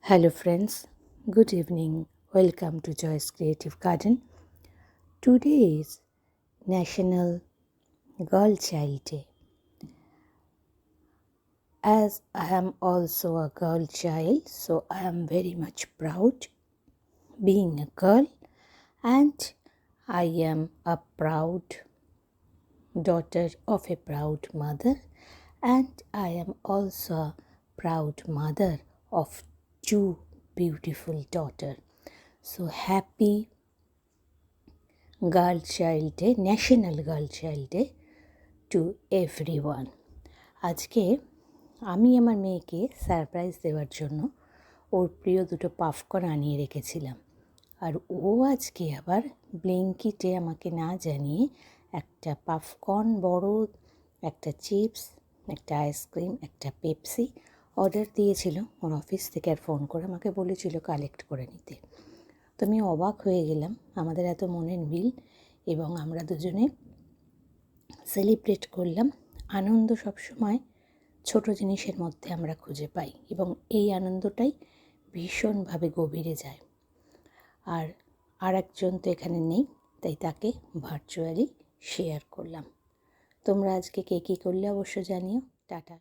Hello friends, good evening. Welcome to Joy's Creative Garden. Today is National Girl Child Day. As I am also a girl child, so I am very much proud being a girl, and I am a proud daughter of a proud mother, and I am also a proud mother of two beautiful daughters. So happy Girl Child Day, National Girl Child Day to everyone. আজকে আমি আমার মেয়েকে surprise দেওয়ার জন্য ওর প্রিয় দুটো পাফকর্ন আনিয়ে রেখেছিলাম, আর ও আজকে আবার ব্লিঙ্কিটে আমাকে না জানিয়ে একটা পাফকর্ন বড়, একটা চিপস, একটা আইসক্রিম, একটা পেপসি অর্ডার দিয়েছিল ওর অফিস থেকে, আর ফোন করে আমাকে বলেছিল কালেক্ট করে নিতে। তো আমি অবাক হয়ে গেলাম, আমাদের এত মনের মিল, এবং আমরা দুজনে সেলিব্রেট করলাম। আনন্দ সবসময় ছোট জিনিসের মধ্যে আমরা খুঁজে পাই, এবং এই আনন্দটাই ভীষণভাবে গভীরে যায়। আর একজন তো এখানে নেই, তাই তাকে ভার্চুয়ালি শেয়ার করলাম। তোমরা আজকে কে কী করলে অবশ্য জানিও। টাটা।